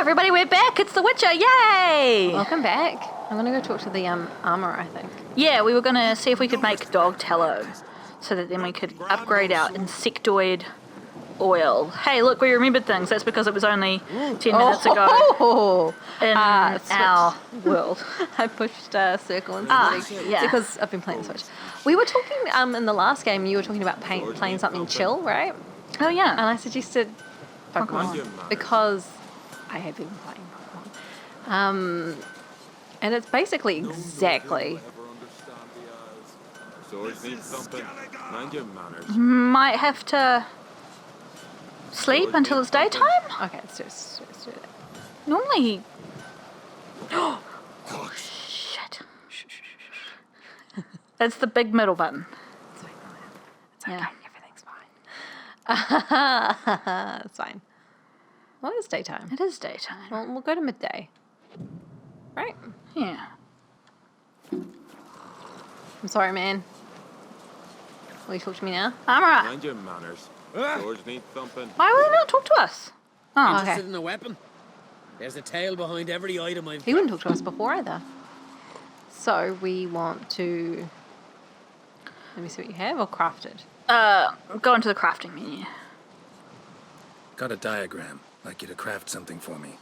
everybody, we're back. It's The Witcher. Yay! Welcome back. I'm going to go talk to the armourer, I think. Yeah, we were going to see if we could make dog tallow so that then we could upgrade our insectoid oil. Hey, look, we remembered things. That's because it was only 10 minutes ago in our world. I pushed circle instead. Yeah. Because I've been playing Switch. We were talking in the last game, you were talking about playing something chill, right? Oh, yeah. And I suggested Pokemon because I have been playing Pokemon. And it's basically exactly... Might have to sleep until it's daytime? Okay, let's do that. Normally... Oh, shit. It's the big middle button. It's fine. It's Yeah. okay. Everything's fine. It's fine. Well, it's daytime. It is daytime. Well, we'll go to midday. Right? Yeah. I'm sorry, man. Will you talk to me now? Armourer, Mind your manners. George needs thumping. why will he not talk to us? Oh, okay. Interested in a weapon? There's a tail behind every item I've... He wouldn't talk to us before either. So we want to... Let me see what you have, or crafted. go into the crafting menu. Got a diagram. Like you to craft something for me.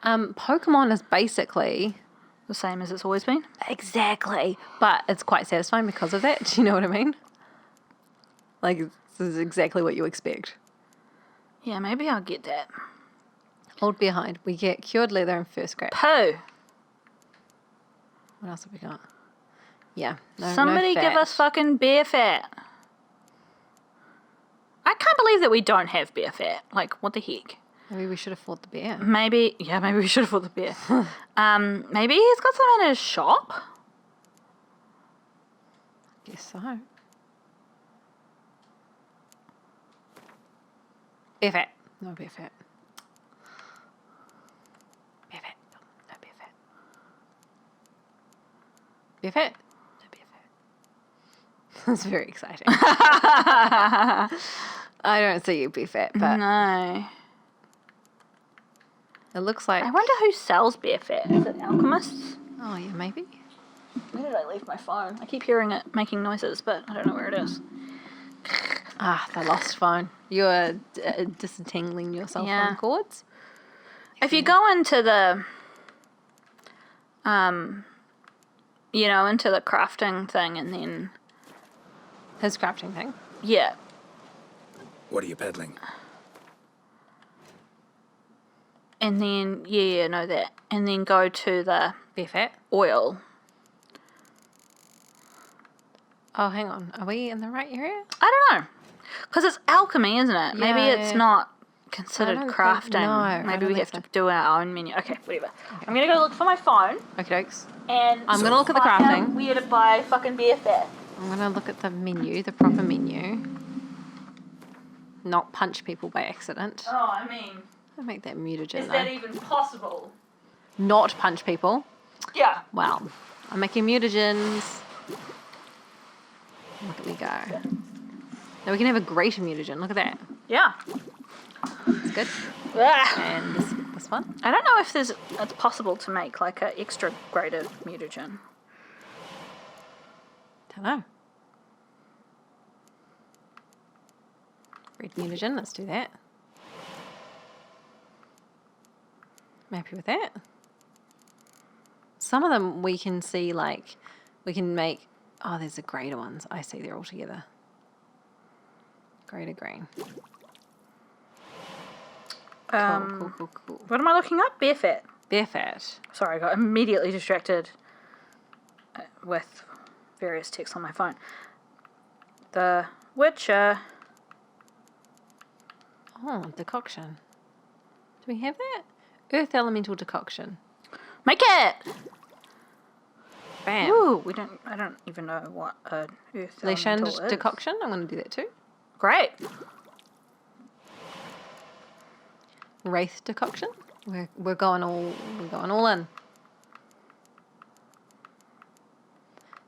Pokemon is basically... The same as it's always been. Exactly. But it's quite satisfying because of that. Do you know what I mean? Like, this is exactly what you expect. Yeah, maybe I'll get that. Hold behind. We get cured leather and fur scrap. Pooh. What else have we got? Yeah. No, Somebody no give fat. us fucking bear fat. I can't believe that we don't have bear fat. Like, what the heck? Maybe we should have fought the bear. Maybe we should have fought the bear. Maybe he's got some in his shop. Guess so. Bear fat. No bear fat. Bear fat. No bear fat. Bear fat. No bear fat. That's very exciting. I don't see you bear fat, but No. it looks like... I wonder who sells bear fat. Is it alchemists? Oh, yeah, maybe. Where did I leave my phone? I keep hearing it making noises, but I don't know where it is. Ah, the lost phone. You're disentangling yourself Yeah. from cords. If you go into the, into the crafting thing and then, His crafting thing. yeah, What are you peddling? and then, know that. And then go to the Bear fat. oil. Oh, hang on. Are we in the right area? I don't know. Because it's alchemy, isn't it? Maybe Yeah, it's yeah. not considered I don't crafting. think- no, I Maybe don't we think have to so. do our own menu. Okay, whatever. I'm going to go look for my phone. Okay, dokes. And I'm gonna look at the find out crafting. where to buy fucking bear fat. I'm going to look at the menu, the proper menu. Not punch people by accident. Oh, I mean, I'll make that mutagen is though. that even possible? Not punch people. Yeah. Well, I'm making mutagens. Look at we go. Now we can have a greater mutagen. Look at that. Yeah. It's good. Ah. And this one. I don't know if it's possible to make like an extra graded mutagen. Don't know. Red mutagen. Let's do that. I'm happy with that. Some of them we can see like we can make. Oh, there's the greater ones. I see they're all together. Greater green. Cool. What am I looking up? Bear fat. Bear fat. Sorry, I got immediately distracted with various texts on my phone. The Witcher. Oh, decoction. Do we have that? Earth elemental decoction. Make it! Bam. Ooh, I don't even know what an earth Leshand elemental is. decoction. I'm going to do that too. Great. Wraith decoction. We're going all in.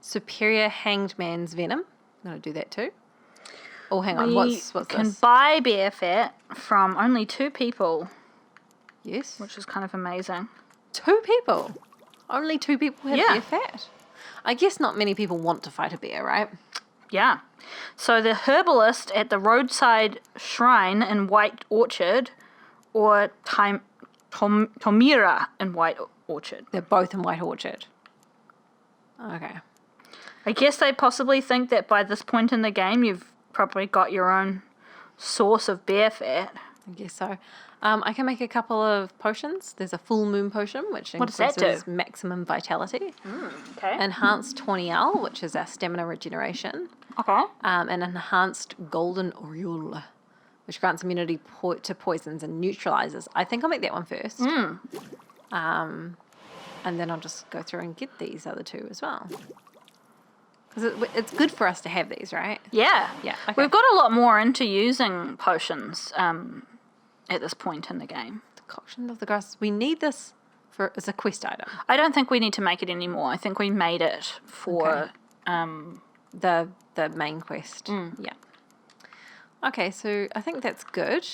Superior hanged man's venom. I'm going to do that too. Oh, hang on. What's We can this? buy bear fat from only 2 people. Yes. which is kind of amazing. 2 people. Only 2 people have Yeah. bear fat. I guess not many people want to fight a bear, right? Yeah. So the herbalist at the roadside shrine in White Orchard, or Tomira in White Orchard. They're both in White Orchard. Okay. I guess they possibly think that by this point in the game, you've probably got your own source of bear fat. I guess so. I can make a couple of potions. There's a full moon potion, which What does that increases do? maximum vitality. Okay. Enhanced 20L, which is our stamina regeneration. Okay. And enhanced golden aureole, which grants immunity to poisons and neutralizes. I think I'll make that one first. And then I'll just go through and get these other 2 as well. Because it's good for us to have these, right? Yeah. Yeah, okay. We've got a lot more into using potions at this point in the game. Decoction of the grass. We need this as a quest item. I don't think we need to make it anymore. I think we made it for... The main quest. Yeah. Okay, so I think that's good.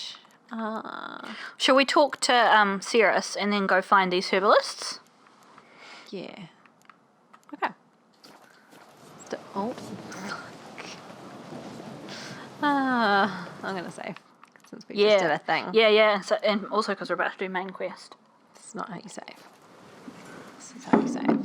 Shall we talk to Cirrus and then go find these herbalists? Yeah. Okay. Oh. I'm going to save. Since we just did a thing. Yeah. So, and also because we're about to do main quest. This is not how you save. This is how you save.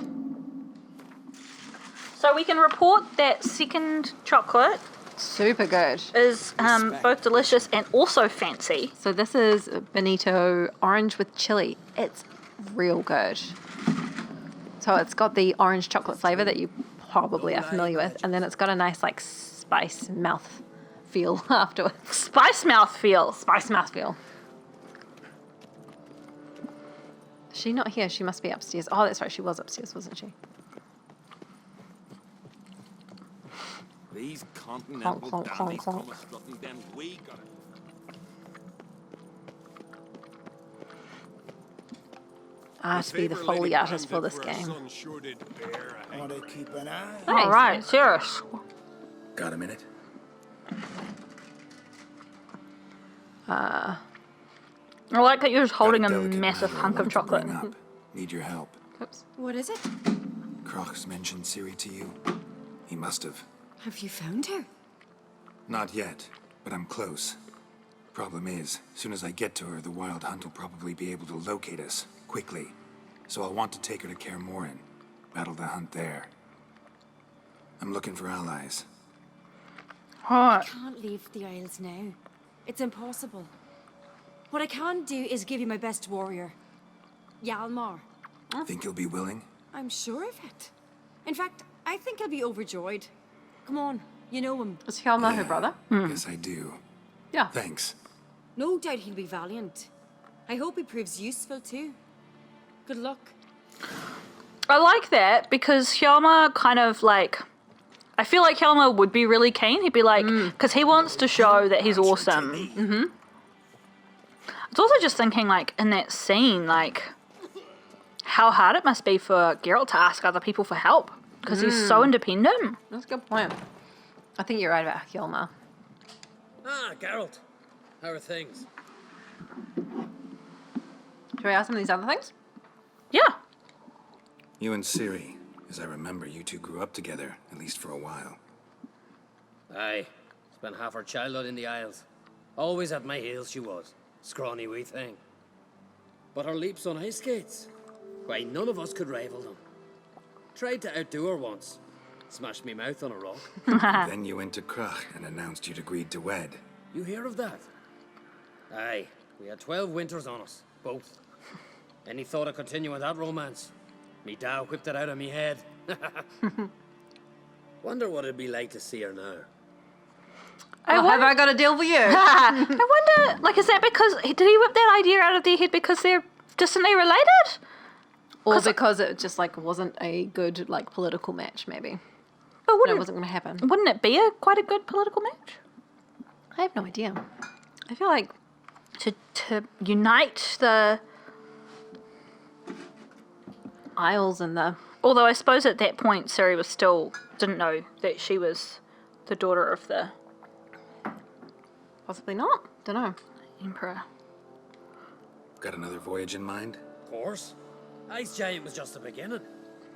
So we can report that second chocolate Super good. is both delicious and also fancy. So this is Benito orange with chili. It's real good. So it's got the orange chocolate flavor that you probably are familiar with, and then it's got a nice like spice mouth feel afterwards. Spice mouth feel. Spice mouth feel. Is she not here? She must be upstairs. Oh, that's right. She was upstairs, wasn't she? These continental Clonk, clonk, dandies clonk, come a strutting them. We got it. I have to be the Foley artist for this game. Keep an eye. All right, Cirrus. Got a minute? I like that you're just holding a Got delicate massive matter I hunk of wanted to chocolate. bring up. Need your help. Oops. What is it? Croc's mentioned Ciri to you. He must have. Have you found her? Not yet, but I'm close. Problem is, soon as I get to her, the Wild Hunt will probably be able to locate us, quickly. So I'll want to take her to Kaer Morhen. Battle the hunt there. I'm looking for allies. Alright. Can't leave the Isles now. It's impossible. What I can do is give you my best warrior, Hjalmar. Think you'll be willing? I'm sure of it. In fact, I think he'll be overjoyed. Come on, you know him. Is Hjalmar her brother? Yes, I do. Yeah. Thanks. No doubt he'll be valiant. I hope he proves useful too. Good luck. I like that because Hjalmar kind of like... I feel like Hjalmar would be really keen. He'd be like... Because he wants to show that he's awesome. Mm-hmm. It's also just thinking like in that scene, like... How hard it must be for Geralt to ask other people for help. Because he's so independent. That's a good point. I think you're right about Hjalmar. Ah, Geralt. How are things? Should we ask some of these other things? Yeah. You and Ciri, as I remember, you two grew up together, at least for a while. Aye. Spent half her childhood in the Isles. Always at my heels she was. Scrawny wee thing. But her leaps on ice skates, why, none of us could rival them. Tried to outdo her once. Smashed me mouth on a rock. Then you went to Crach and announced you'd agreed to wed. You hear of that? Aye. We had 12 winters on us. Both. Any thought of continuing that romance? Me dad whipped it out of me head. Wonder what it'd be like to see her now. Have I got a deal for you? I wonder, like, is that because... Did he whip that idea out of their head because they're distantly related? Or because it just like wasn't a good like political match, maybe. But That wouldn't, wasn't going to happen. wouldn't it be quite a good political match? I have no idea. I feel like To unite the... Isles and the... Although I suppose at that point Ciri was still... Didn't know that she was the daughter of the Possibly not. Don't know. Emperor. Got another voyage in mind? Of course. Ice Giant was just the beginning.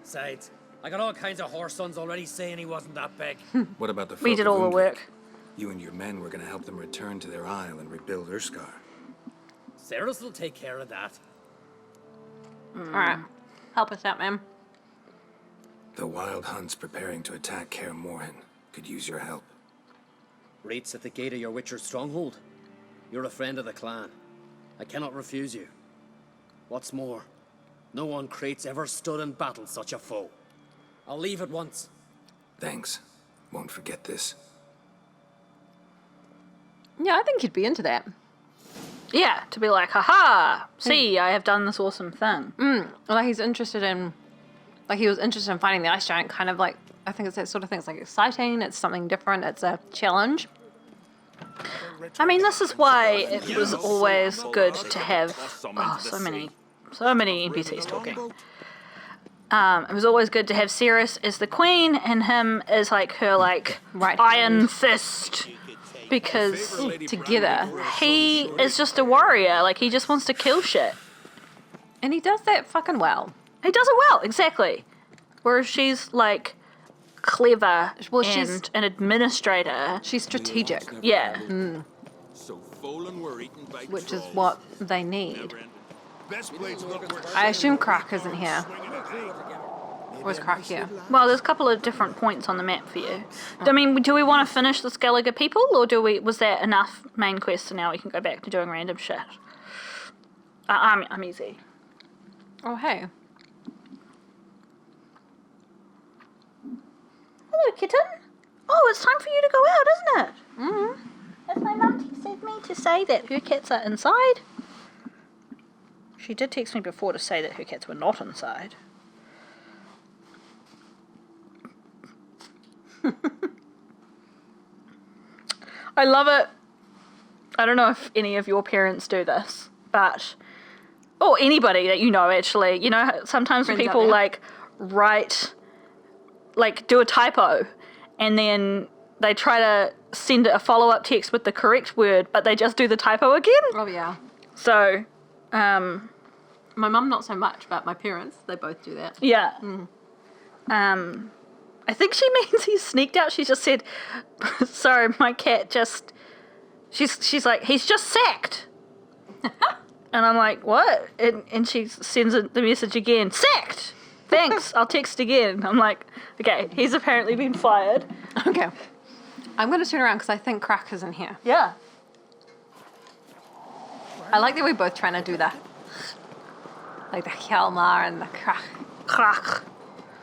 Besides, I got all kinds of horse sons already saying he wasn't that big. What about the folk We did of all the Undvik? work. You and your men were gonna help them return to their isle and rebuild Urskar. Ceres will take care of that. All right. Help us out, man. The Wild Hunt's preparing to attack Kaer Morhen. Could use your help. Rates at the gate of your Witcher's stronghold. You're a friend of the clan. I cannot refuse you. What's more, no one Crate's ever stood in battle such a foe. I'll leave at once. Thanks. Won't forget this. Yeah, I think he'd be into that. Yeah, to be like, haha, see, I have done this awesome thing. Like he's interested in, like he was interested in finding the ice giant. Kind of like, I think it's that sort of thing. It's like exciting. It's something different. It's a challenge. I mean, this is why it was always good to have so many NPCs talking. It was always good to have Ceres as the queen and him as like her like Right iron hand. fist, because Together, he is just a warrior. Like he just wants to kill shit. and he does that fucking well. He does it well, exactly. Whereas she's like clever Well, and she's- an administrator. She's strategic, Yeah. So Folan were eaten by which is trolls. what they need. Best blades look where I assume Krak isn't here. Where's Krak here? Well, there's a couple of different points on the map for you. I mean, do we want to finish the Skellige people, or was that enough main quests and now we can go back to doing random shit? I'm easy. Oh, hey. Hello, kitten. Oh, it's time for you to go out, isn't it? Mm-hmm. As my mum texted me to say that her cats are inside. She did text me before to say that her cats were not inside. I love it. I don't know if any of your parents do this, but... Or anybody that you know, actually. You know, sometimes when Friends out people, there. like, write... Like, do a typo, and then they try to send a follow-up text with the correct word, but they just do the typo again. Oh, yeah. So, My mum, not so much, but my parents, they both do that. yeah. I think she means he sneaked out. She just said, sorry, my cat just... She's like, he's just sacked. And I'm like, what? And she sends the message again, sacked! Thanks, I'll text again. I'm like, okay, he's apparently been fired. Okay. I'm going to turn around because I think Krak is in here. Yeah. I like that we're both trying to do that. Like the Hjalmar and the Krak. Crack.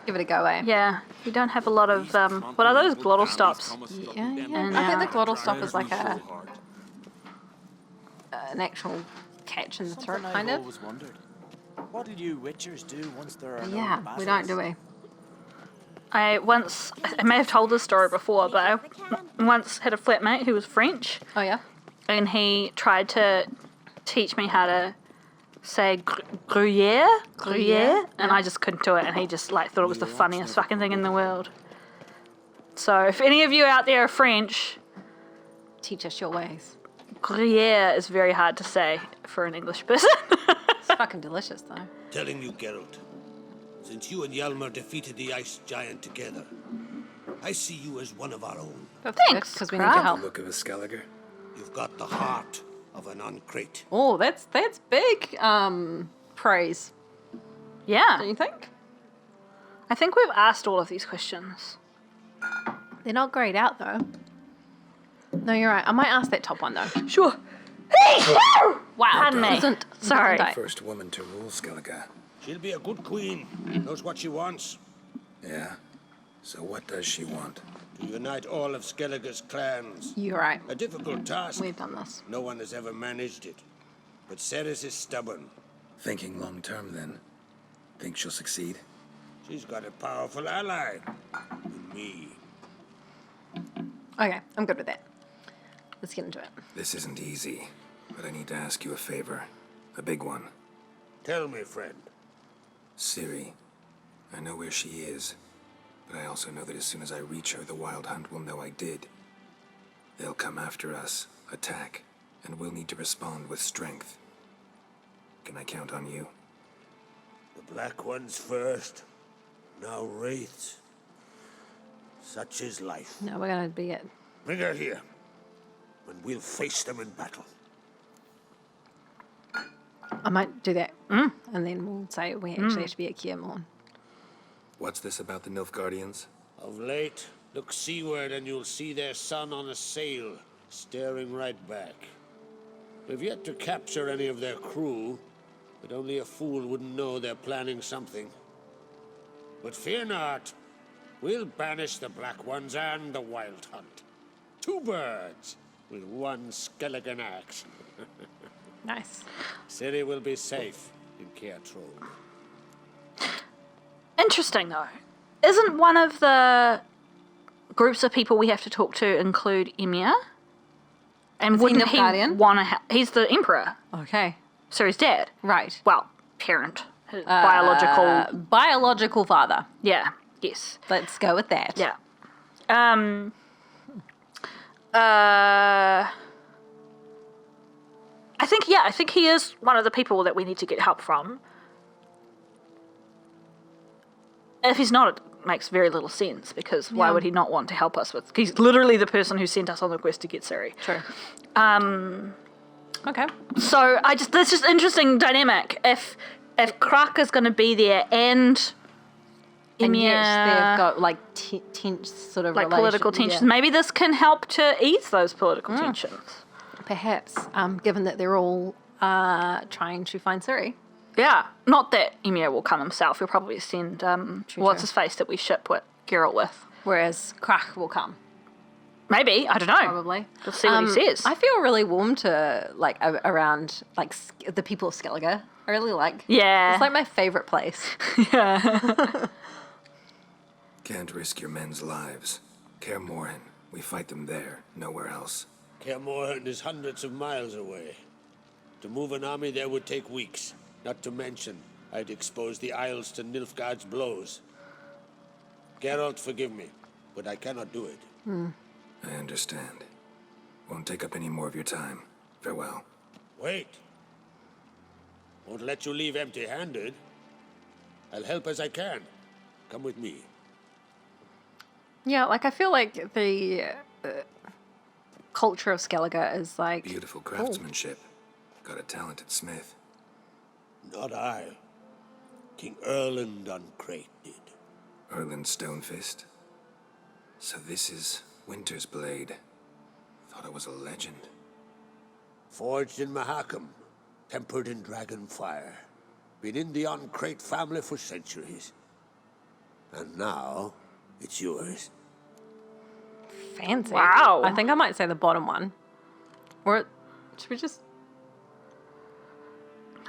Give it a go, eh? Yeah, we don't have a lot of, what are those? Glottal stops. Yeah. And, I think the uh, glottal stop is like an actual catch in the throat, kind of. always wondered. What do you witchers do once there are no Yeah, we don't, do we? I may have told this story before, but I once had a flatmate who was French, Oh, yeah? and he tried to teach me how to say Gruyere, and I just couldn't do it, and he just like thought it was the funniest fucking thing in the world. So if any of you out there are French, Teach us your ways. Gruyere is very hard to say for an English person. It's fucking delicious, though. Telling you, Geralt, since you and Hjalmar defeated the ice giant together, I see you as one of our own. That's Thanks, because we need your Krak. help. Look of a Skellige. You've got the heart of an uncrate. Oh, that's big praise, Yeah, don't you think? I think we've asked all of these questions. They're not grayed out, though. No, you're right. I might ask that top one, though. Sure. Wow. Pardon me. Doesn't- Sorry. doesn't die. First woman to rule Skellige. She'll be a good queen, knows what she wants. Yeah? So what does she want? To unite all of Skellige's clans. You're right. A difficult task. We've done this. No one has ever managed it. But Ceres is stubborn. Thinking long term, then. Think she'll succeed? She's got a powerful ally. In me. Okay, I'm good with that. Let's get into it. This isn't easy, but I need to ask you a favor. A big one. Tell me, friend. Ciri. I know where she is, but I also know that as soon as I reach her, the Wild Hunt will know I did. They'll come after us, attack, and we'll need to respond with strength. Can I count on you? The Black Ones first, now wraiths. Such is life. No, we're gonna be it. Bring her here, and we'll face them in battle. I might do that, and then we'll say we actually have to be at Kiamorn. What's this about the Nilfgaardians? Of late, look seaward and you'll see their sun on a sail, staring right back. We've yet to capture any of their crew, but only a fool wouldn't know they're planning something. But fear not, we'll banish the Black Ones and the Wild Hunt. 2 birds with 1 Skellige axe. Nice. City will be safe in Keatrol. Interesting, though. Isn't one of the groups of people we have to talk to include Emir? And wouldn't he Nilfgaardian? want to? He's the emperor, Okay. so he's dead. Right. Well, parent, his biological. Biological father. Yeah. Yes. Let's go with that. Yeah. I think he is one of the people that we need to get help from. If he's not, it makes very little sense, because why would he not want to help us with? He's literally the person who sent us on the quest to get Ciri. True. Okay. So that's just interesting dynamic. If Krak is going to be there and And Emir, yes, they've got like tense sort of like political relation- tensions, yeah. maybe this can help to ease those political tensions. Perhaps, given that they're all trying to find Ciri. Yeah, not that Emir will come himself. He'll probably send what's his face that we ship with Geralt with. Whereas Krach will come. Maybe, I don't know. Probably. We'll see what he says. I feel really warm to like around like the people of Skellige. I really like. Yeah. It's like my favorite place. Can't risk your men's lives. Kaer Morhen. We fight them there, nowhere else. Kaer Morhen is hundreds of miles away. To move an army there would take weeks. Not to mention, I'd expose the Isles to Nilfgaard's blows. Geralt, forgive me, but I cannot do it. I understand. Won't take up any more of your time. Farewell. Wait. Won't let you leave empty-handed. I'll help as I can. Come with me. Yeah, like I feel like the culture of Skellige is like Beautiful craftsmanship. Got a talented smith. Not I. King Erland Uncrate did. Erland Stonefist. So this is Winter's blade. Thought it was a legend. Forged in Mahakam, tempered in dragon fire. Been in the Uncrate family for centuries. And now, it's yours. fancy. Wow. I think I might say the bottom one. Or should we just?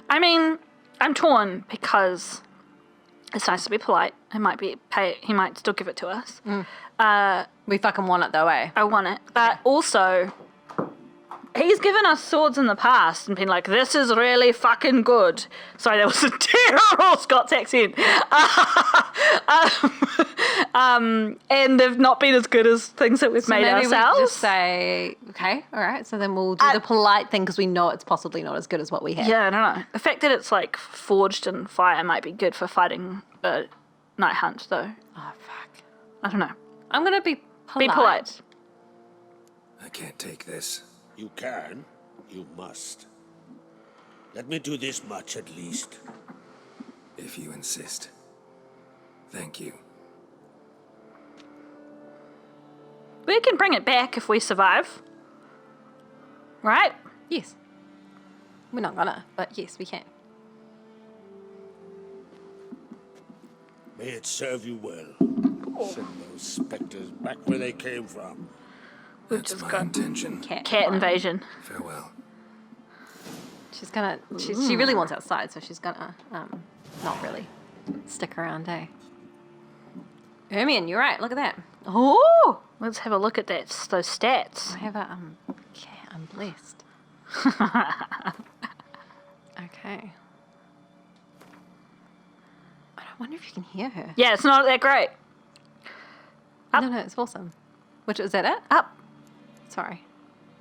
I mean, I'm torn because it's nice to be polite. He might still give it to us. We fucking want it though, eh? I want it. But also, he's given us swords in the past and been like, this is really fucking good. Sorry, that was a terrible Scots accent. And they've not been as good as things that we've made maybe ourselves. we just say, okay, all right. So then we'll do the polite thing because we know it's possibly not as good as what we have. Yeah, I don't know. The fact that it's like forged in fire might be good for fighting a night hunt, though. Oh fuck. I don't know. I'm gonna be polite. Be polite. I can't take this. You can, you must. Let me do this much at least. If you insist. Thank you. We can bring it back if we survive. Right? Yes. We're not gonna, but yes, we can. May it serve you well. Send those specters back where they came from. That's just my got intention. Cat invasion. Farewell. She's gonna. She really wants outside, so she's gonna not really stick around, eh? Ermion, you're right. Look at that. Oh, Let's have a look at those stats. I have a cat. I'm blessed. Okay. I wonder if you can hear her. Yeah, it's not that great. No, it's awesome. Which is that it? Up, Sorry.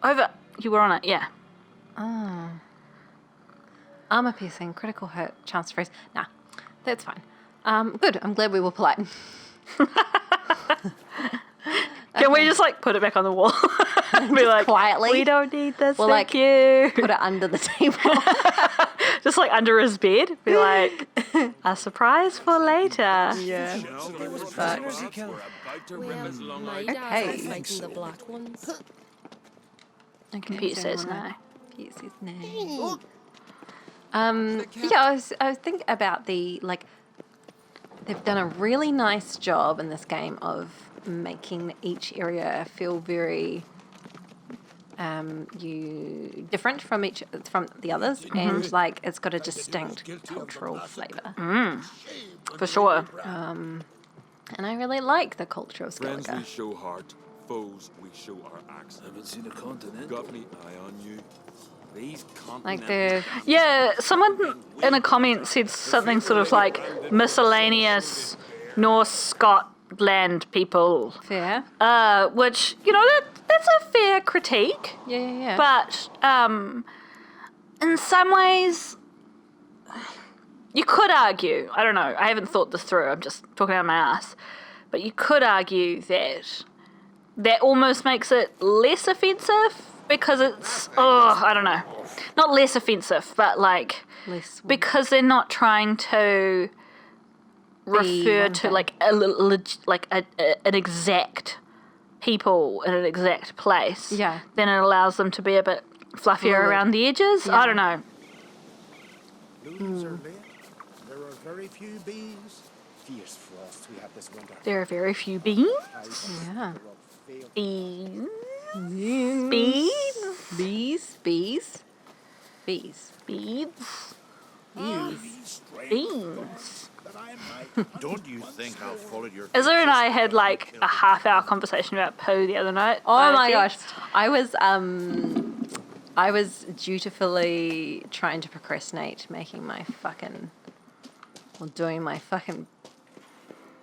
over. You were on it, yeah. Armor piercing, critical hit, chance to freeze. Nah, that's fine. Good. I'm glad we were polite. Can we just like put it back on the wall? And be like, quietly. we don't need this. Well, thank like, you. Put it under the table. Just like under his bed. Be like, a surprise for later. Yeah. My Okay. dad's fighting the black ones. Computer says no. Computer says no. Yeah, I was thinking about they've done a really nice job in this game of making each area feel very different from the others, and like it's got a distinct cultural flavor. For sure. And I really like the culture of Friends we Skellige. show heart, foes we show our axe. Haven't seen a continent. Got me eye on you. These Like continents. the Yeah, someone in a comment said something sort of like miscellaneous Norse Scotland people. fair. Which, that's a fair critique. Yeah. But in some ways, you could argue, I don't know, I haven't thought this through, I'm just talking out of my ass, but you could argue that almost makes it less offensive because it's, I don't know, not less offensive, but like, Less because they're not trying to refer one to thing. like an exact people in an exact place. Yeah. Then it allows them to be a bit fluffier Fluid. around the edges. Yeah. I don't know. Leaves are lit. There are very few bees. Fierce frosts we have this winter. There are very few beans. Yeah. Beans. Beans. Bees. Bees. Bees. Beads. Bees. Beans. Don't you think I'll follow your Izza and I had like a half-hour conversation about poo the other night. Oh my text. gosh. I was dutifully trying to procrastinate doing my fucking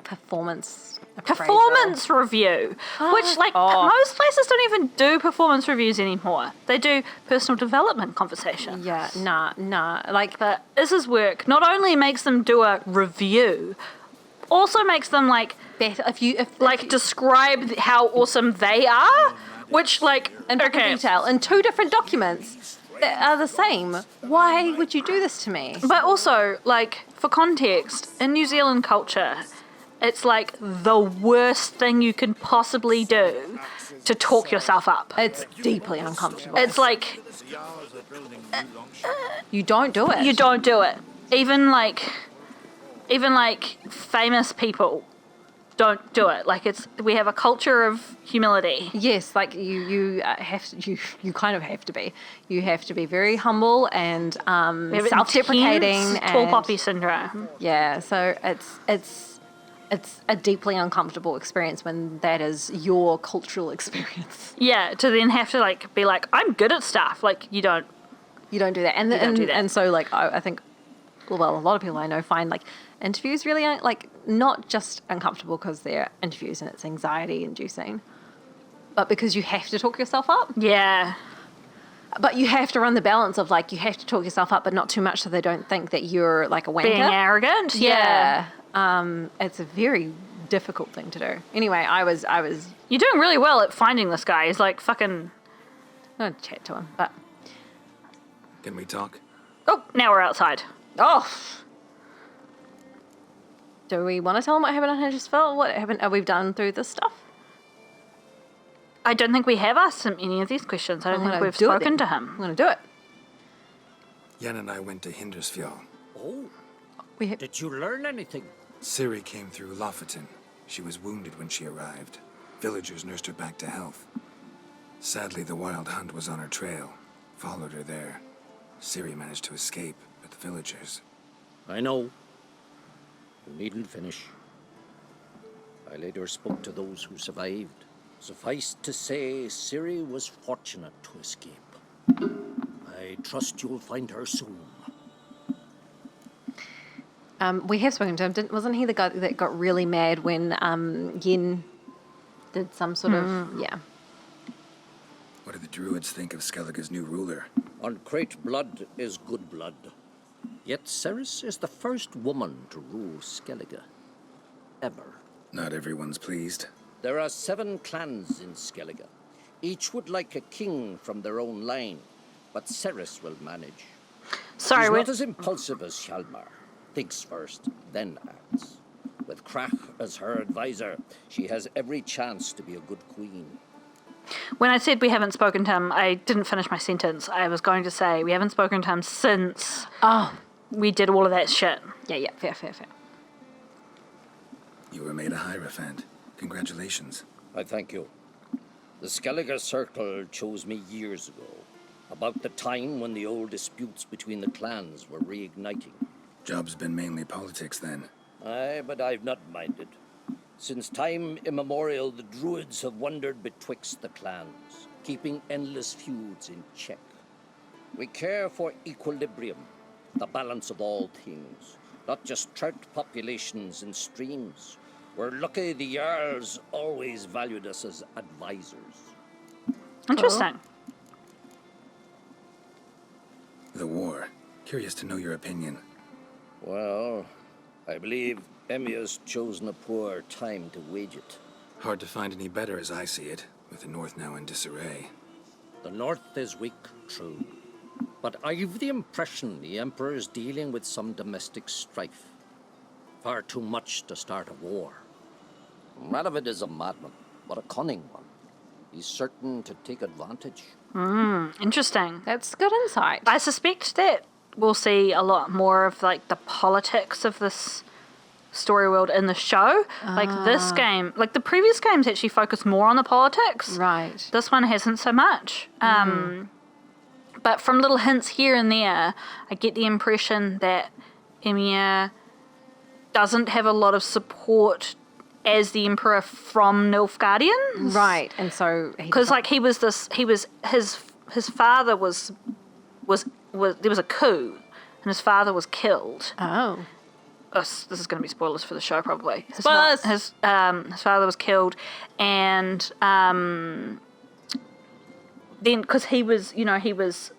performance appraisal. Performance review, which like Oh. most places don't even do performance reviews anymore. They do personal development conversations. Yeah, nah. Like, But Izza's work not only makes them do a review, also makes them like better if describe how awesome they are, which like in proper detail in two different documents that are the same. Why would you do this to me? But also, like, for context, in New Zealand culture, it's like the worst thing you can possibly do to talk yourself up. It's deeply uncomfortable. It's like, you don't do it. you don't do it. Even like famous people don't do it. Like, we have a culture of humility. Yes, like you kind of have to be. You have to be very humble and We have self-deprecating intense and tall poppy syndrome. yeah. So it's a deeply uncomfortable experience when that is your cultural experience. Yeah, to then have to like be like, I'm good at stuff. Like, you don't. You don't do that, and don't do that. and so like I think, well, a lot of people I know find like interviews really like not just uncomfortable because they're interviews and it's anxiety inducing, but because you have to talk yourself up. Yeah. But you have to run the balance of like you have to talk yourself up, but not too much so they don't think that you're like a wanker. Being arrogant. Yeah. It's a very difficult thing to do. Anyway, I was You're doing really well at finding this guy. He's like fucking. gonna chat to him, but Can we talk? Oh, now we're outside. oh. Do we want to tell him what happened on Hedgesville? What happened? We've done through this stuff. I don't think we have asked him any of these questions. I don't think we've spoken to him. I'm gonna do it. Yen and I went to Hindersfjall. Oh, We did you learn anything? Ciri came through Lofoten. She was wounded when she arrived. Villagers nursed her back to health. Sadly, the Wild Hunt was on her trail. Followed her there. Ciri managed to escape, but the villagers... I know. You needn't finish. I later spoke to those who survived. Suffice to say, Ciri was fortunate to escape. I trust you'll find her soon. We have spoken to him. Wasn't he the guy that got really mad when Yen did some sort of yeah? What do the druids think of Skellige's new ruler? Uncrate blood is good blood. Yet Ceres is the first woman to rule Skellige. Ever. Not everyone's pleased. There are 7 clans in Skellige. Each would like a king from their own line, but Ceres will manage. Sorry, She's we're... not as impulsive as Hjalmar. Thinks first, then acts. With Krach as her advisor, she has every chance to be a good queen. When I said we haven't spoken to him, I didn't finish my sentence. I was going to say we haven't spoken to him since we did all of that shit. Yeah, fair. You were made a Hierophant. Congratulations. I thank you. The Skellige Circle chose me years ago, about the time when the old disputes between the clans were reigniting. Job's been mainly politics then. Aye, but I've not minded. Since time immemorial, the Druids have wandered betwixt the clans, keeping endless feuds in check. We care for equilibrium, the balance of all things, not just trout populations and streams. We're lucky the Jarls always valued us as advisors. Interesting. The war. Curious to know your opinion. Well, I believe Emia's chosen a poor time to wage it. Hard to find any better as I see it, with the North now in disarray. The North is weak, true. But I've the impression the Emperor is dealing with some domestic strife. Far too much to start a war. Radovid is a madman, but a cunning one. He's certain to take advantage. Interesting. That's good insight. I suspect that we'll see a lot more of like the politics of this story world in the show. Like this game, like the previous games actually focus more on the politics. Right. This one hasn't so much. But from little hints here and there, I get the impression that Emir doesn't have a lot of support as the Emperor from Nilfgaardians. Right, and so because like his father was there was a coup, and his father was killed. Oh. This is going to be spoilers for the show, probably. Spoilers! His father was killed, and then because he was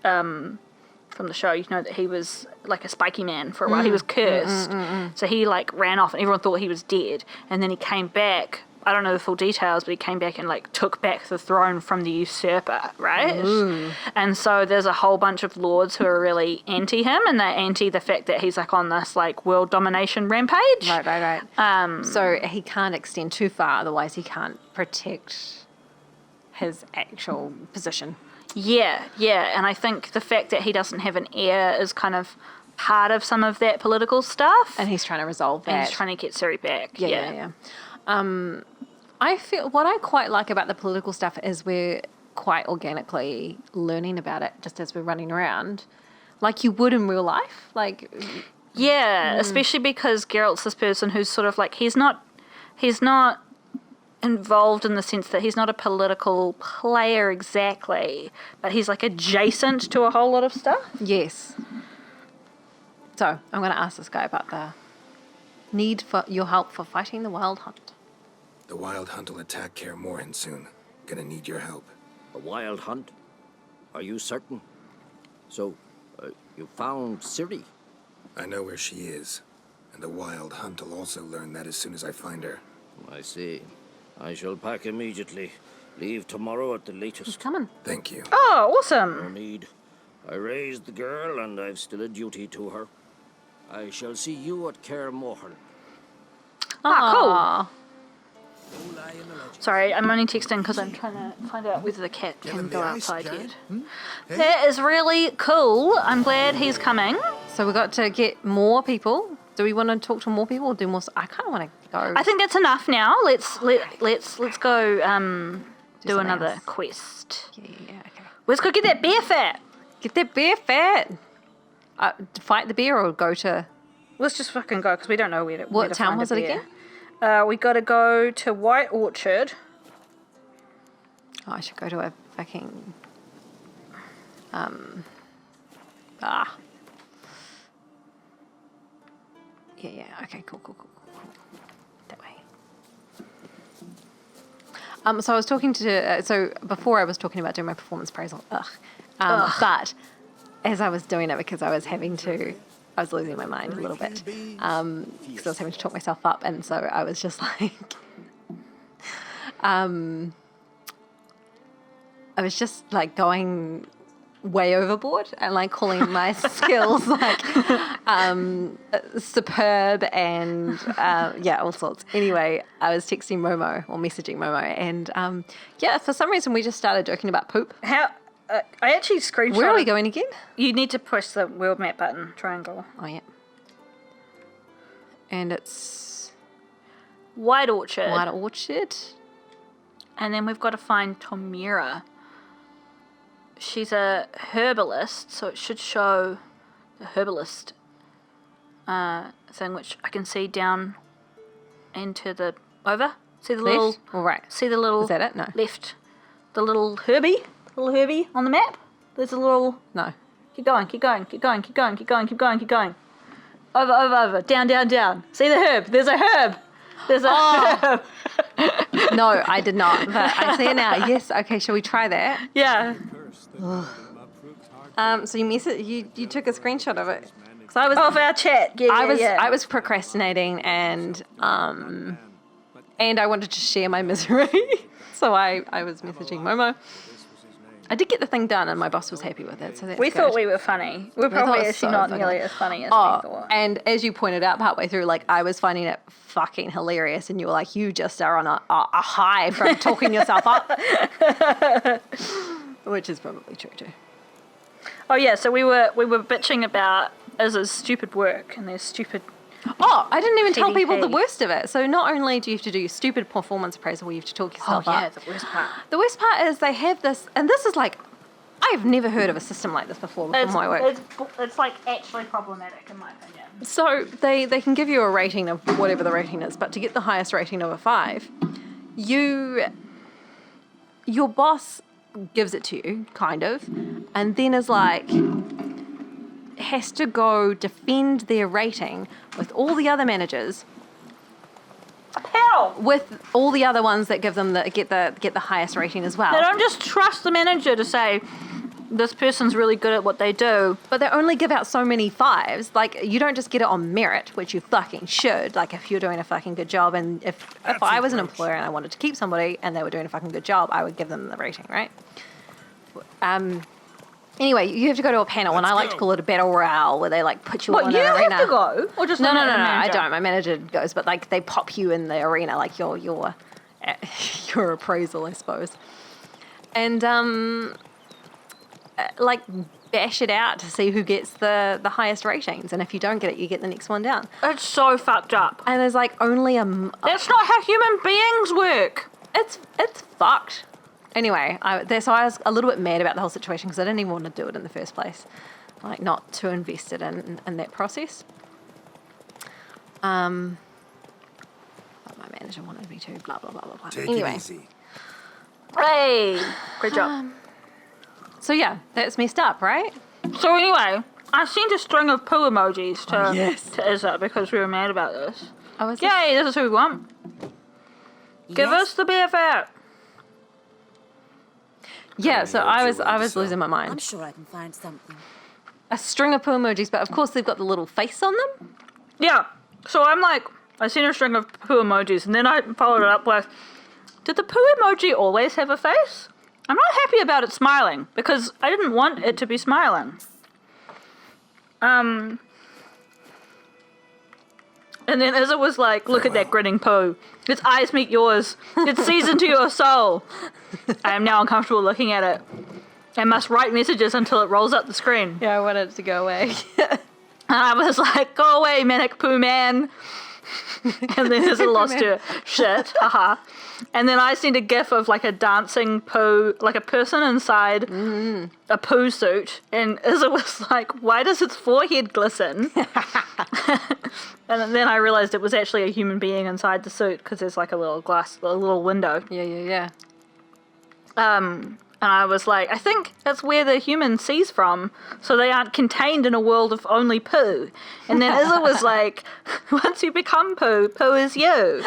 from the show, you know that he was like a spiky man for a while. He was cursed, so he like ran off, and everyone thought he was dead. And then he came back. I don't know the full details, but he came back and like took back the throne from the usurper, right? And so there's a whole bunch of lords who are really anti him, and they're anti the fact that he's like on this like world domination rampage. Right. So he can't extend too far, otherwise he can't protect his actual position. Yeah, and I think the fact that he doesn't have an heir is kind of part of some of that political stuff. And he's trying to resolve that. And he's trying to get Ciri back. Yeah. I feel what I quite like about the political stuff is we're quite organically learning about it just as we're running around, like you would in real life. Like, yeah, especially because Geralt's this person who's sort of like he's not involved in the sense that he's not a political player exactly, but he's like adjacent to a whole lot of stuff. Yes. So I'm going to ask this guy about the need for your help for fighting the Wild Hunt. The Wild Hunt will attack Kaer Morhen soon. Gonna need your help. The Wild Hunt? Are you certain? So, you found Ciri? I know where she is, and the Wild Hunt will also learn that as soon as I find her. I see. I shall pack immediately. Leave tomorrow at the latest. He's coming. Thank you. Oh, awesome. No need. I raised the girl, and I've still a duty to her. I shall see you at Kaer Morhen. Cool. Sorry, I'm only texting because I'm trying to find out whether the cat can go outside yet. That is really cool. I'm glad he's coming. So we got to get more people. Do we want to talk to more people or do more? I kind of want to go. I think that's enough now. Let's go do another else. quest. Yeah, okay. Let's go get that bear fat. Get that bear fat. Fight the bear or go to... Let's just fucking go because we don't know where to What town find was a it bear. again? We got to go to White Orchard. Oh, I should go to a fucking... Yeah, okay, cool. That way. So I was talking to... so before I was talking about doing my performance appraisal. But as I was doing it, because I was having to... I was losing my mind a little bit because I was having to talk myself up, and so I was just like, I was just like going way overboard and like calling my skills like superb and all sorts. Anyway, I was texting Momo or messaging Momo, and for some reason we just started joking about poop. I actually screenshot. Where are we going again? You need to push the world map button, triangle. Oh yeah. And it's White Orchard. White Orchard. And then we've got to find Tomira. She's a herbalist, so it should show the herbalist thing, which I can see down into the over. See the little. All right. See the little. Is that it? No. Left. The little Herbie on the map. There's a little. No. Keep going. Over. Down. See the herb. There's a herb. Herb. No, I did not, but I see it now. Yes. Okay. Shall we try that? Yeah. So you took a screenshot of it. Because I was of our chat. Yeah. I was procrastinating and I wanted to share my misery, so I was messaging Momo. I did get the thing done, and my boss was happy with it. So that's we good. thought we were funny. We're probably actually so not funny. nearly as funny as we thought. And as you pointed out partway through, like I was finding it fucking hilarious, and you were like, "You just are on a high from talking yourself up," which is probably true too. Oh yeah, so we were bitching about Iz's stupid work and their stupid. Oh, I didn't even tell people the PvP. worst of it. So not only do you have to do your stupid performance appraisal where you have to talk yourself up. The worst part. The worst part is they have this, and this is like, I've never heard of a system like this before in my work. It's like actually problematic in my opinion. So they can give you a rating of whatever the rating is, but to get the highest rating of a 5, your boss gives it to you, kind of, and then is like, has to go defend their rating with all the other managers. How? With all the other ones that give them get the highest rating as well. They don't just trust the manager to say this person's really good at what they do. But they only give out so many 5s. Like, you don't just get it on merit, which you fucking should. Like, if you're doing a fucking good job, and if I was an employer and I wanted to keep somebody and they were doing a fucking good job, I would give them the rating, right? Anyway, you have to go to a panel, and I like to call it a battle royale, where they like put you on an arena. You have to go, or just No, the I manager? don't. My manager goes, but like they pop you in the arena, like your appraisal, I suppose, and like bash it out to see who gets the highest ratings, and if you don't get it, you get the next one down. It's so fucked up. And there's like only That's not how human beings work. It's fucked. Anyway, so I was a little bit mad about the whole situation because I didn't even want to do it in the first place. Like, not too invested in that process. But my manager wanted me to, blah, blah, blah, blah, blah. Take Anyway, it easy. Hey, great job. so yeah, that's messed up, right? So anyway, I sent a string of poo emojis to yes. to Izza because we were mad about this. Oh, is Yay, this is who we want. Give us the BFF. Yeah, so I was losing my I'm mind. sure I can find something. A string of poo emojis, but of course they've got the little face on them. Yeah. So I'm like, I sent a string of poo emojis, and then I followed it up with, did the poo emoji always have a face? I'm not happy about it smiling, because I didn't want it to be smiling. And then Izza was like, look at that grinning poo. Its eyes meet yours. It sees into your soul. I am now uncomfortable looking at it. I must write messages until it rolls up the screen. Yeah, I wanted it to go away. And I was like, go away, manic poo man. And then Izza lost her shit. Haha. And then I sent a gif of like a dancing poo, like a person inside a poo suit. And Izza was like, why does its forehead glisten? And then I realized it was actually a human being inside the suit because there's like a little window. Yeah. And I was like, I think that's where the human sees from, so they aren't contained in a world of only poo. And then Izza was like, once you become poo, poo is you.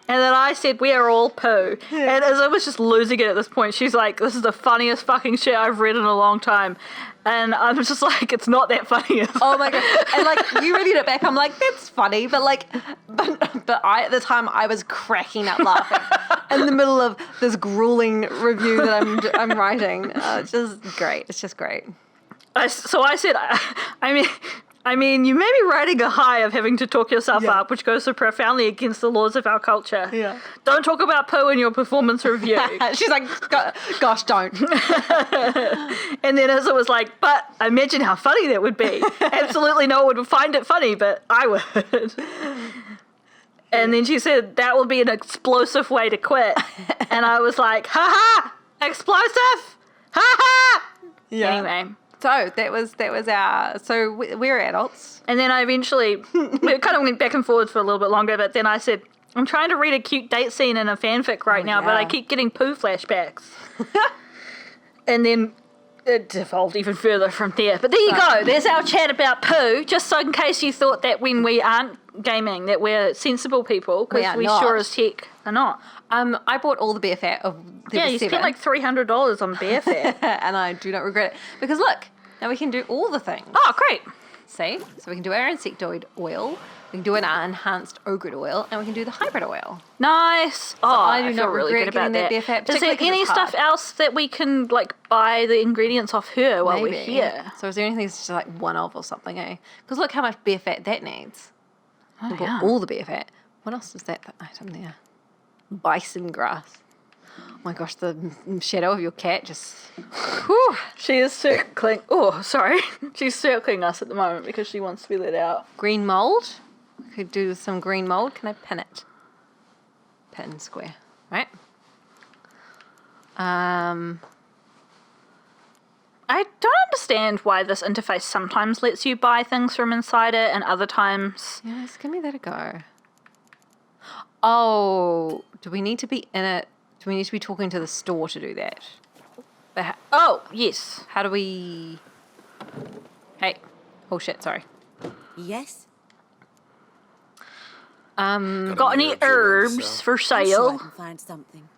And then I said, we are all poo. And Izzo was just losing it at this point. She's like, this is the funniest fucking shit I've read in a long time. And I'm just like, it's not that funny. Oh my god! And like you reading it back, I'm like, that's funny, but I at the time I was cracking up laughing in the middle of this grueling review that I'm writing. It's just great. It's just great. So I said, I mean, you may be riding a high of having to talk yourself up, which goes so profoundly against the laws of our culture. Yeah. Don't talk about poo in your performance review. She's like, gosh, don't. And then Izzo was like, but imagine how funny that would be. Absolutely no one would find it funny, but I would. And then she said, that will be an explosive way to quit. And I was like, ha ha, explosive, ha ha. Yeah. Anyway. So that was our. So we're adults. And then I eventually, we kind of went back and forwards for a little bit longer, but then I said, I'm trying to read a cute date scene in a fanfic right now, but I keep getting poo flashbacks. And then it devolved even further from there. But there you go. There's our chat about poo, just so in case you thought that when we aren't gaming that we're sensible people, because we sure as heck are not. I bought all the bear fat of level you 7. spent like $300 on bear fat. And I do not regret it. Because look, now we can do all the things. Oh, great. See? So we can do our insectoid oil, we can do an enhanced ogre oil, and we can do the hybrid oil. Nice. Oh, I do feel not really regret good about getting that that. bear fat, Is there particularly 'cause any it's stuff hard. else that we can like buy the ingredients off her while we're Maybe. here? So is there anything that's just like one of or something, eh? Because look how much bear fat that needs. Oh, We've got all the bear fat. What else is that item there? Bison grass. Oh my gosh, the shadow of your cat just... Whew. She is circling. Oh, sorry. She's circling us at the moment because she wants to be let out. Green mold. We could do some green mold. Can I pin it? Pin square. Right? I don't understand why this interface sometimes lets you buy things from inside it and other times... Yeah, just give me that a go. Oh, do we need to be in it? Do we need to be talking to the store to do that? But Oh, yes. how do we... Hey. Oh shit, sorry. Yes? Got any herbs for I'm sure I sale? can find something.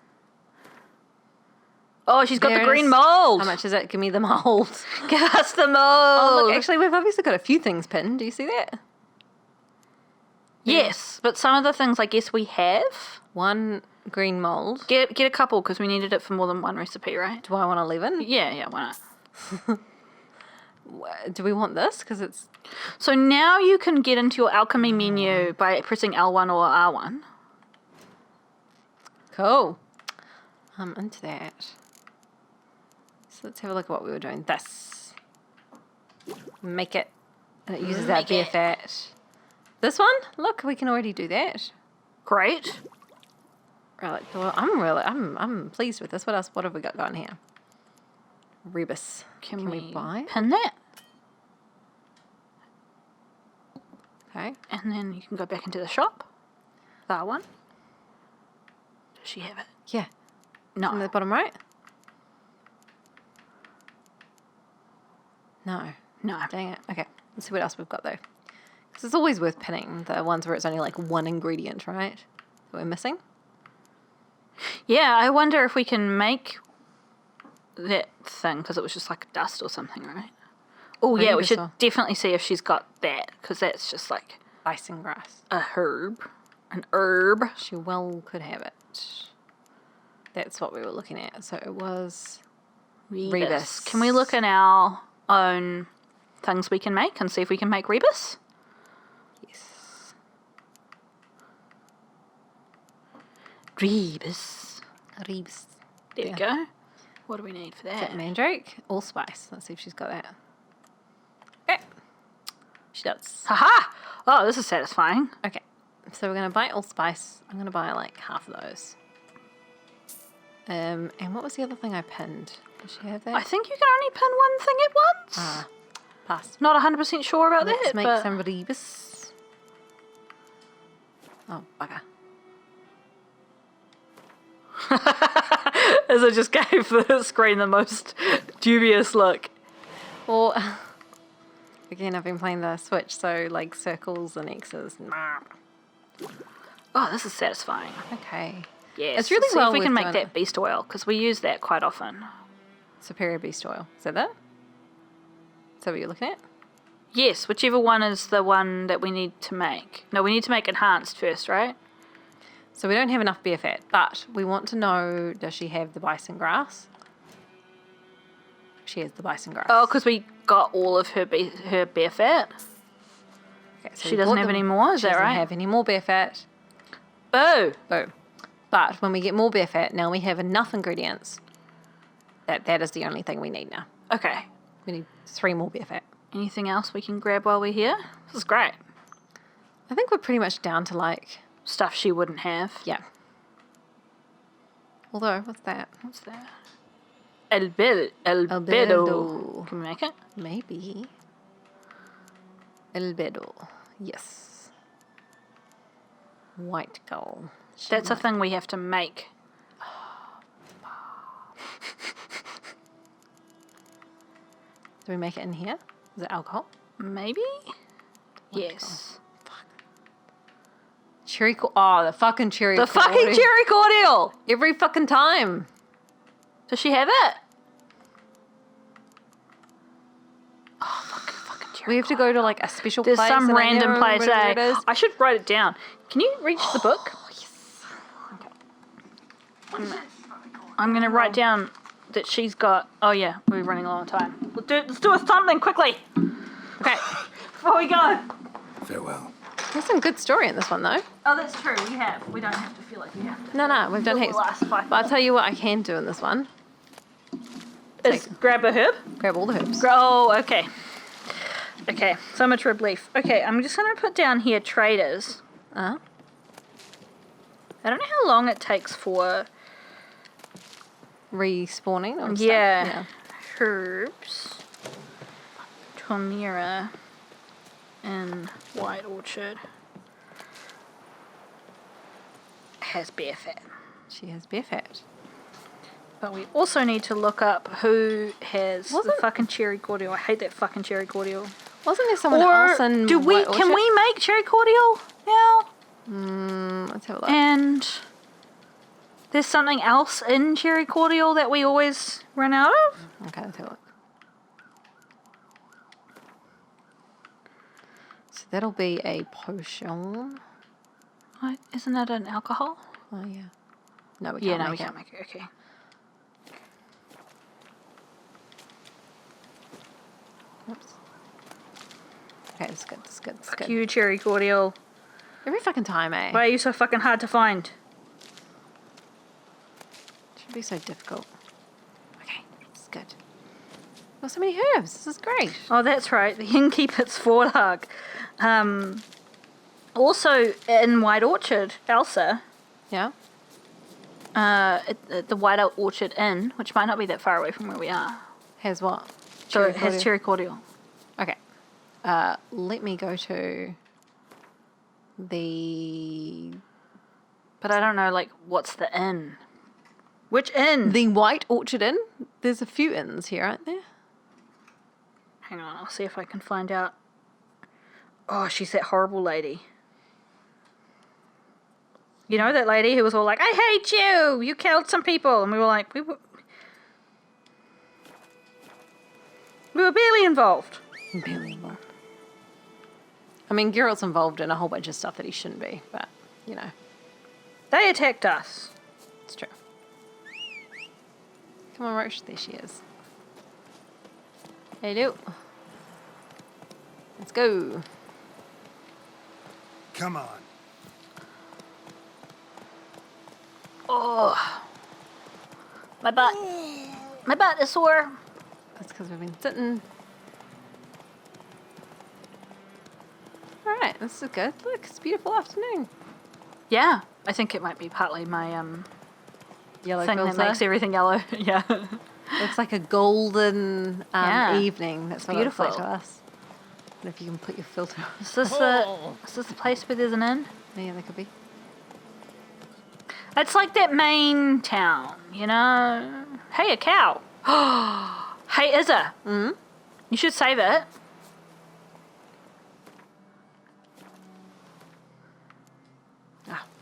Oh, she's got There the it green is. mold. How much is it? Give me the mold. Give us the mold. Oh, look, actually, we've obviously got a few things pinned. Do you see that? Yes, but some of the things I guess we have. One green mold. Get a couple because we needed it for more than one recipe, right? Do I want 11? Yeah, why not? Do we want this? Because it's... So now you can get into your alchemy menu by pressing L1 or R1. Cool. I'm into that. So let's have a look at what we were doing. This. Make it. And it uses that bear fat. This one? Look, we can already do that. Great. Right, well, I'm pleased with this. What else? What have we got going here? Rebus. Can we buy? pin that? Okay. And then you can go back into the shop. That one. Does she have it? Yeah. No. On the bottom right? No. No. Dang it. Okay. Let's see what else we've got though. Because it's always worth pinning the ones where it's only like one ingredient, right? That we're missing. Yeah, I wonder if we can make that thing because it was just like dust or something, right? Oh yeah, we should definitely see if she's got that because that's just like Bison grass. a herb, an herb. She well could have it. That's what we were looking at. So it was Rebus. Can we look in our own things we can make and see if we can make rebus? Yes. Rebus. Rebus. There we go. What do we need for that? Mandrake, allspice. Let's see if she's got that. Okay. She does. Haha! Oh, this is satisfying. Okay. So we're going to buy allspice. I'm going to buy like half of those. And what was the other thing I pinned? Does she have that? I think you can only pin one thing at once. Ah, pass. Not 100% sure about Let's that. make but... some rebus. Oh, bugger. As I just gave the screen the most dubious look. Well, again, I've been playing the Switch, so like circles and X's. Nah. Oh, this is satisfying. Okay. Yes. It's really Let's see well if we can worth make doing that beast oil, because we use that quite often. Superior beast oil. Is that it? Is that what you're looking at? Yes, whichever one is the one that we need to make. No, we need to make enhanced first, right? So we don't have enough bear fat, but we want to know, does she have the bison grass? She has the bison grass. Oh, because we got all of her bear fat. Okay, so She we doesn't bought have the- any more, is she that doesn't right? have any more bear fat. Boo! Boom. But when we get more bear fat, now we have enough ingredients. That is the only thing we need now. Okay. We need 3 more bear fat. Anything else we can grab while we're here? This is great. I think we're pretty much down to like, Stuff she wouldn't have. yeah. Although, what's that? What's that? Albedo. Albedo. Can we make it? Maybe. Albedo. Yes. White gull. That's a thing we have to make. Do we make it in here? Is it alcohol? Maybe? Yes. Cherry Oh, the fucking cherry The fucking cherry cordial! Every fucking time. Does she have it? Oh, fucking cherry We have to go to like a special There's place. some in random Anya or place, whatever eh? it is. I should write it down. Can you reach the book? Yes. I'm going to write down that she's got... Oh, yeah, we're running low on time. Let's do something quickly. Okay. Before we go. Farewell. There's some good story in this one though. Oh, that's true. We have. We don't have to feel like we have to. No, we've done The heaps. last 5 But I'll tell you what I can do in this one. Is grab a herb? Grab all the herbs. Oh, okay. Okay, so much relief. Okay, I'm just going to put down here traders. Uh-huh. I don't know how long it takes for... Respawning or stuff. Yeah. Herbs. Tomira. And White Orchard. Has bear fat. She has bear fat. But we also need to look up who has the Wasn't- fucking cherry cordial. I hate that fucking cherry cordial. Wasn't there someone Or else in do we? White Can Orchard? we make cherry cordial now? Let's have a look. And there's something else in cherry cordial that we always run out of. Okay, let's have a look. So that'll be a potion. What? Isn't that an alcohol? Oh yeah. No, we can't Yeah, no, make we it. can't make it. Okay. Oops. Okay, that's good. That's good. That's good. You cherry cordial. Every fucking time, eh? Why are you so fucking hard to find? Should be so difficult. Okay, that's good. Got so many herbs. This is great. Oh, that's right. The innkeeper's forelock. Also in White Orchard, Elsa, Yeah. at the White Orchard Inn, which might not be that far away from where we are. Has what? So it cordial. has cherry cordial. Okay. Let me go to the But I don't know, like, what's the inn? Which inn? White Orchard Inn. There's a few inns here, aren't there? Hang on, I'll see if I can find out. Oh, she's that horrible lady. You know that lady who was all like, I hate you! You killed some people! And we were like, we were barely involved. Barely involved. I mean, Geralt's involved in a whole bunch of stuff that he shouldn't be, but, you know, They attacked us. it's true. Come on, Roche. There she is. Hello. Let's go. Come on. Oh. My butt. My butt is sore. That's because we've been sitting. Alright, this is good. Look, it's a beautiful afternoon. Yeah, I think it might be partly my Yellow thing filter. that makes everything yellow. Yeah. Looks like a golden Yeah. evening. That's It's what it looks like to beautiful. us. And if you can put your filter on. Is this the place where there's an inn? Yeah, that could be. It's like that main town, you know? Hey, a cow. Hey, Izza. Mm-hmm. You should save it.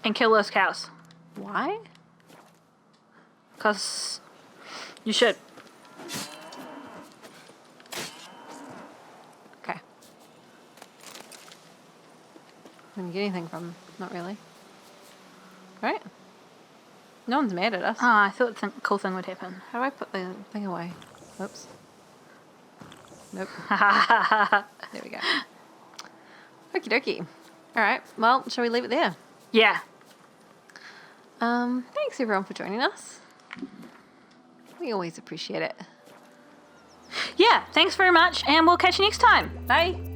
and kill those cows. Why? Because you should. Okay. Didn't get anything from them. Not really. Right? No one's mad at us. Oh, I thought a cool thing would happen. How do I put the thing away? Oops. Nope. There we go. Okie dokie. Alright, well, shall we leave it there? Yeah. Thanks everyone for joining us. We always appreciate it. Yeah, thanks very much, and we'll catch you next time. Bye!